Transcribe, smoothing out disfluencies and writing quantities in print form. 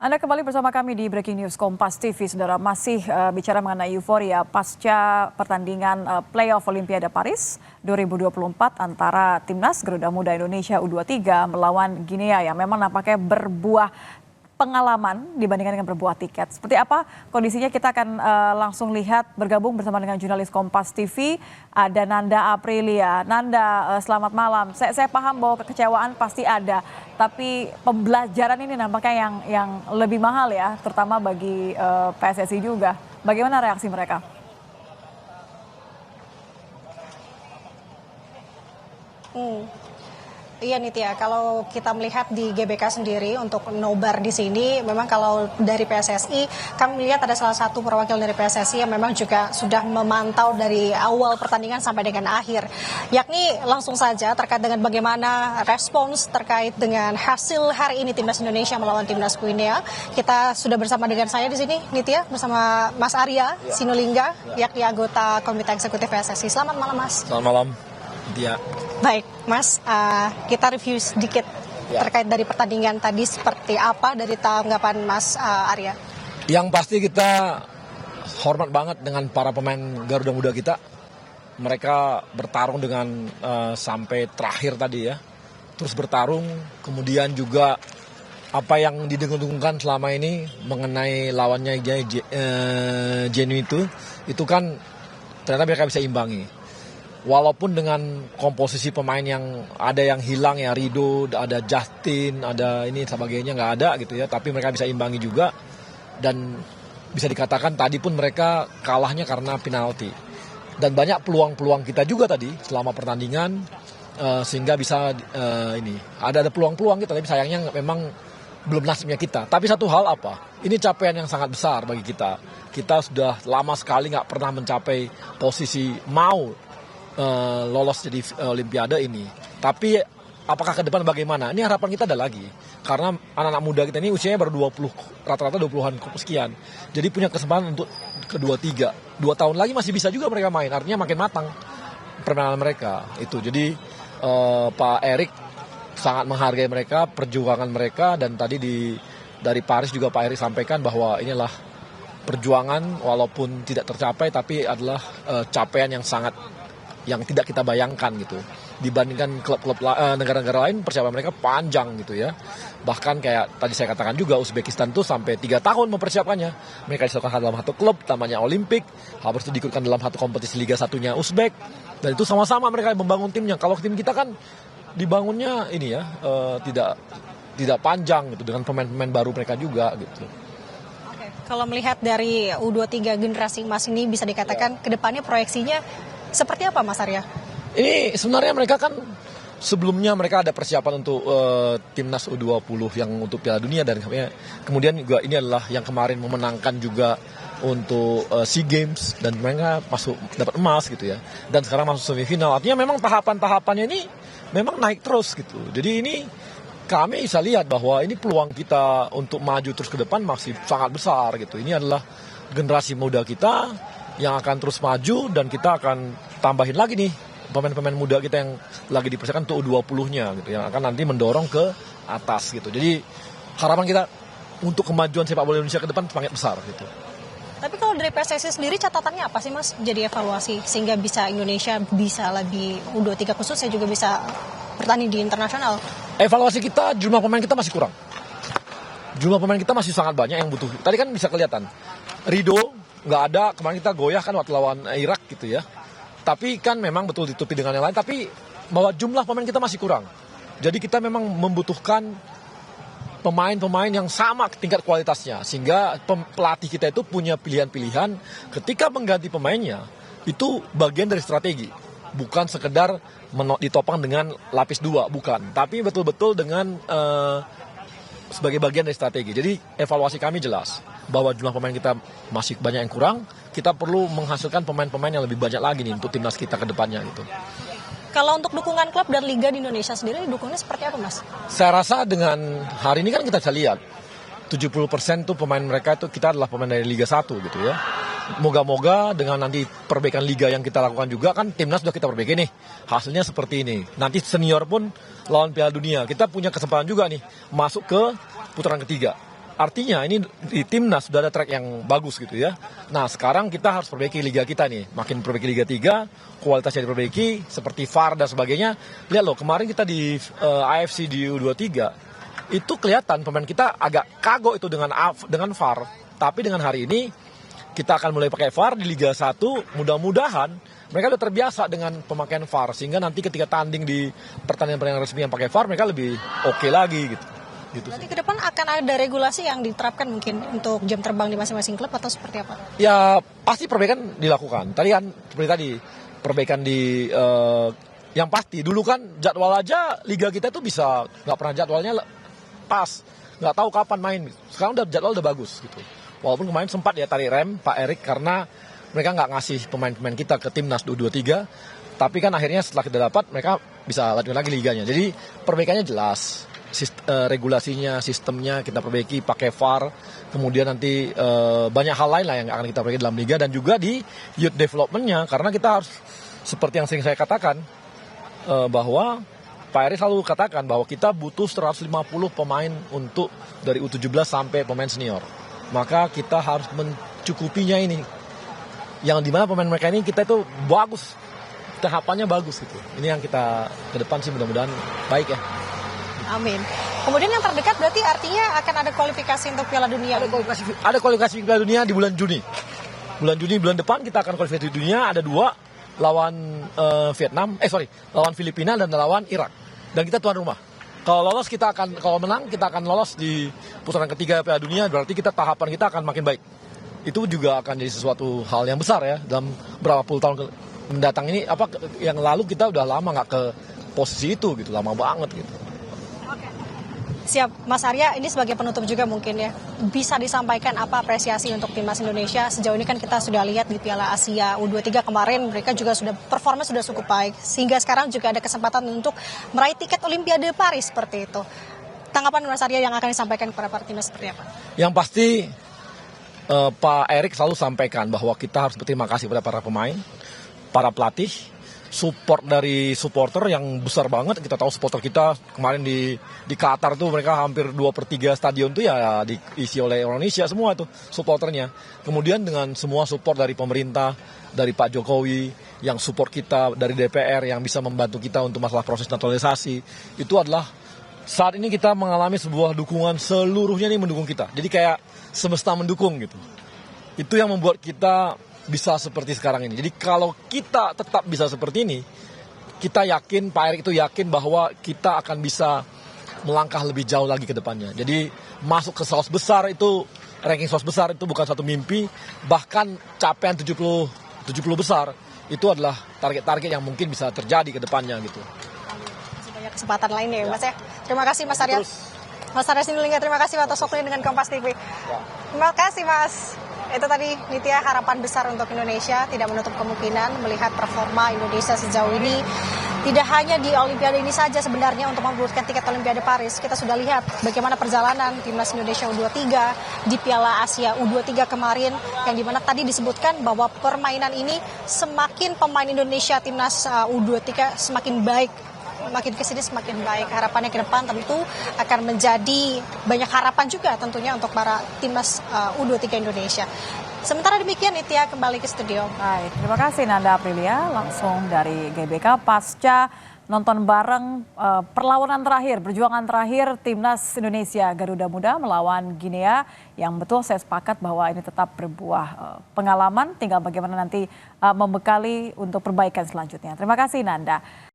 Anda kembali bersama kami di Breaking News Kompas TV, Saudara. Masih bicara mengenai euforia pasca pertandingan playoff Olimpiade Paris 2024 antara Timnas Garuda Muda Indonesia U23 melawan Guinea yang memang nampaknya berbuah pengalaman dibandingkan dengan berbuah tiket. Seperti apa kondisinya kita akan langsung lihat bergabung bersama dengan jurnalis Kompas TV, ada Nanda Aprilia. Nanda, selamat malam. Saya paham bahwa kekecewaan pasti ada, tapi pembelajaran ini nampaknya yang lebih mahal ya, terutama bagi PSSI juga. Bagaimana reaksi mereka? Iya Nitya, kalau kita melihat di GBK sendiri untuk nobar di sini, memang kalau dari PSSI, kami melihat ada salah satu perwakilan dari PSSI yang memang juga sudah memantau dari awal pertandingan sampai dengan akhir. Yakni langsung saja terkait dengan bagaimana respons terkait dengan hasil hari ini Timnas Indonesia melawan Timnas Guinea. Kita sudah bersama dengan saya di sini, Nitya, bersama Mas Arya Sinulinga, yakni anggota Komite Eksekutif PSSI. Selamat malam, Mas. Selamat malam. Ya. Baik, Mas, kita review sedikit terkait dari pertandingan tadi seperti apa dari tanggapan Mas Arya. Yang pasti kita hormat banget dengan para pemain Garuda Muda kita. Mereka bertarung dengan sampai terakhir tadi ya. Terus bertarung, kemudian juga apa yang didengung-dengungkan selama ini mengenai lawannya Genu itu kan ternyata mereka bisa imbangi. Walaupun dengan komposisi pemain yang ada yang hilang ya, Rido, ada Justin, ada ini sebagainya nggak ada gitu ya, tapi mereka bisa imbangi juga dan bisa dikatakan tadi pun mereka kalahnya karena penalti. Dan banyak peluang-peluang kita juga tadi selama pertandingan sehingga bisa ini ada peluang-peluang kita, tapi sayangnya memang belum nasibnya kita. Tapi satu hal apa? Ini capaian yang sangat besar bagi kita. Kita sudah lama sekali nggak pernah mencapai posisi mau lolos jadi Olimpiade ini. Tapi apakah ke depan bagaimana? Ini harapan kita ada lagi. Karena anak-anak muda kita ini usianya baru 20, rata-rata 20-an sekian. Jadi punya kesempatan untuk kedua tiga. 2 tahun lagi masih bisa juga mereka main. Artinya makin matang permainan mereka. Itu. Jadi Pak Erik sangat menghargai mereka, perjuangan mereka. Dan tadi dari Paris juga Pak Erik sampaikan bahwa inilah perjuangan walaupun tidak tercapai, tapi adalah capaian yang tidak kita bayangkan gitu. Dibandingkan klub-klub negara-negara lain, persiapan mereka panjang gitu ya. Bahkan kayak tadi saya katakan juga, Uzbekistan tuh sampai 3 tahun mempersiapkannya. Mereka disatukan dalam satu klub, namanya Olimpik. Habis itu diikutkan dalam satu kompetisi Liga 1-nya Uzbek. Dan itu sama-sama mereka membangun timnya. Kalau tim kita kan dibangunnya ini ya, tidak panjang gitu, dengan pemain-pemain baru mereka juga gitu. Kalau melihat dari U23 generasi emas ini bisa dikatakan kedepannya proyeksinya seperti apa, Mas Arya? Ini sebenarnya mereka kan sebelumnya mereka ada persiapan untuk timnas U20 yang untuk Piala Dunia, dan kemudian juga ini adalah yang kemarin memenangkan juga untuk SEA Games, dan mereka masuk dapat emas gitu ya. Dan sekarang masuk semifinal. Artinya memang tahapan-tahapannya ini memang naik terus gitu. Jadi ini kami bisa lihat bahwa ini peluang kita untuk maju terus ke depan masih sangat besar gitu. Ini adalah generasi muda kita yang akan terus maju, dan kita akan tambahin lagi nih pemain-pemain muda kita yang lagi dipersiapkan untuk U20-nya gitu, yang akan nanti mendorong ke atas gitu. Jadi harapan kita untuk kemajuan sepak bola Indonesia ke depan sangat besar gitu. Tapi kalau dari PSSI sendiri catatannya apa sih, Mas? Jadi evaluasi sehingga bisa Indonesia bisa lebih U23 khususnya juga bisa bertanding di internasional. Evaluasi kita, jumlah pemain kita masih kurang. Jumlah pemain kita masih sangat banyak yang butuh. Tadi kan bisa kelihatan Rido nggak ada, kemarin kita goyah kan waktu lawan Irak gitu ya. Tapi kan memang betul ditutupi dengan yang lain, tapi bahwa jumlah pemain kita masih kurang. Jadi kita memang membutuhkan pemain-pemain yang sama tingkat kualitasnya, sehingga pelatih kita itu punya pilihan-pilihan ketika mengganti pemainnya. Itu bagian dari strategi, bukan sekedar ditopang dengan lapis 2, bukan. Tapi betul-betul dengan sebagai bagian dari strategi. Jadi evaluasi kami jelas bahwa jumlah pemain kita masih banyak yang kurang. Kita perlu menghasilkan pemain-pemain yang lebih banyak lagi nih untuk timnas kita ke depannya gitu. Kalau untuk dukungan klub dan liga di Indonesia sendiri, dukungannya seperti apa, Mas? Saya rasa dengan hari ini kan kita bisa lihat 70% tuh pemain mereka itu kita adalah pemain dari Liga 1 gitu ya. Moga-moga dengan nanti perbaikan liga yang kita lakukan juga, kan timnas sudah kita perbaiki nih. Hasilnya seperti ini. Nanti senior pun lawan Piala Dunia. Kita punya kesempatan juga nih masuk ke putaran ketiga. Artinya ini di timnas sudah ada track yang bagus gitu ya. Nah sekarang kita harus perbaiki liga kita nih. Makin perbaiki Liga 3, kualitasnya diperbaiki, seperti VAR dan sebagainya. Lihat loh, kemarin kita di AFC di U23, itu kelihatan pemain kita agak kagok itu dengan VAR. Tapi dengan hari ini, kita akan mulai pakai VAR di Liga 1, mudah-mudahan mereka udah terbiasa dengan pemakaian VAR. Sehingga nanti ketika tanding di pertandingan-pertandingan resmi yang pakai VAR, mereka lebih oke lagi gitu. Berarti ke depan akan ada regulasi yang diterapkan mungkin untuk jam terbang di masing-masing klub atau seperti apa? Ya pasti perbaikan dilakukan. Tadi kan seperti tadi perbaikan di yang pasti dulu kan jadwal aja liga kita tuh bisa nggak pernah jadwalnya pas, nggak tahu kapan main. Sekarang udah jadwal udah bagus gitu. Walaupun kemarin sempat ya tarik rem Pak Erik karena mereka nggak ngasih pemain-pemain kita ke timnas U23. Tapi kan akhirnya setelah kita dapat mereka bisa lanjut lagi liganya. Jadi perbaikannya jelas. Regulasinya, sistemnya kita perbaiki pakai VAR, kemudian nanti banyak hal lain lah yang akan kita perbaiki dalam liga dan juga di youth development-nya, karena kita harus seperti yang sering saya katakan bahwa Pak Eri selalu katakan bahwa kita butuh 150 pemain untuk dari U17 sampai pemain senior, maka kita harus mencukupinya ini, yang dimana pemain mereka ini kita itu bagus, tahapannya bagus gitu. Ini yang kita ke depan sih mudah-mudahan baik ya. Amin. Kemudian yang terdekat berarti artinya akan ada kualifikasi untuk Piala Dunia. Ada kualifikasi Piala Dunia di bulan Juni. Bulan depan kita akan kualifikasi dunia, ada 2 lawan lawan Filipina dan lawan Irak. Dan kita tuan rumah. Kalau menang kita akan lolos di putaran ketiga Piala Dunia, berarti tahapan kita akan makin baik. Itu juga akan jadi sesuatu hal yang besar ya dalam berapa puluh tahun mendatang ini. Yang lalu kita udah lama nggak ke posisi itu gitu, lama banget gitu. Siap, Mas Arya, ini sebagai penutup juga mungkin ya, bisa disampaikan apa apresiasi untuk timnas Indonesia? Sejauh ini kan kita sudah lihat di Piala Asia U23 kemarin, mereka juga performa sudah cukup baik, sehingga sekarang juga ada kesempatan untuk meraih tiket Olimpiade Paris seperti itu. Tanggapan Mas Arya yang akan disampaikan kepada para timnas seperti apa? Yang pasti Pak Erik selalu sampaikan bahwa kita harus berterima kasih kepada para pemain, para pelatih, support dari supporter yang besar banget. Kita tahu supporter kita kemarin di Qatar tuh mereka hampir 2/3 stadion tuh ya diisi oleh Indonesia semua tuh supporternya. Kemudian dengan semua support dari pemerintah, dari Pak Jokowi yang support kita, dari DPR yang bisa membantu kita untuk masalah proses naturalisasi, itu adalah saat ini kita mengalami sebuah dukungan, seluruhnya ini mendukung kita. Jadi kayak semesta mendukung gitu. Itu yang membuat kita bisa seperti sekarang ini. Jadi kalau kita tetap bisa seperti ini, kita yakin, Pak Erik itu yakin bahwa kita akan bisa melangkah lebih jauh lagi ke depannya. Jadi masuk ke 100 besar itu, ranking 100 besar itu bukan satu mimpi, bahkan capaian 70 besar itu adalah target-target yang mungkin bisa terjadi ke depannya gitu. Masih banyak kesempatan lainnya ya Mas ya. Terima kasih Mas Arya. Mas Arya Sinulinga, terima kasih atas waktunya dengan Kompas TV. Terima kasih Mas. Itu tadi Nitya, harapan besar untuk Indonesia, tidak menutup kemungkinan melihat performa Indonesia sejauh ini. Tidak hanya di Olimpiade ini saja sebenarnya untuk memperebutkan tiket Olimpiade Paris. Kita sudah lihat bagaimana perjalanan timnas Indonesia U23 di Piala Asia U23 kemarin, yang dimana tadi disebutkan bahwa permainan ini semakin pemain Indonesia timnas U23 semakin baik. Makin kesini semakin baik. Harapannya ke depan tentu akan menjadi banyak harapan juga tentunya untuk para timnas U23 Indonesia. Sementara demikian, Nitya kembali ke studio. Baik, terima kasih Nanda Aprilia langsung dari GBK pasca nonton bareng perlawanan terakhir, perjuangan terakhir timnas Indonesia Garuda Muda melawan Guinea, yang betul saya sepakat bahwa ini tetap berbuah pengalaman, tinggal bagaimana nanti membekali untuk perbaikan selanjutnya. Terima kasih Nanda.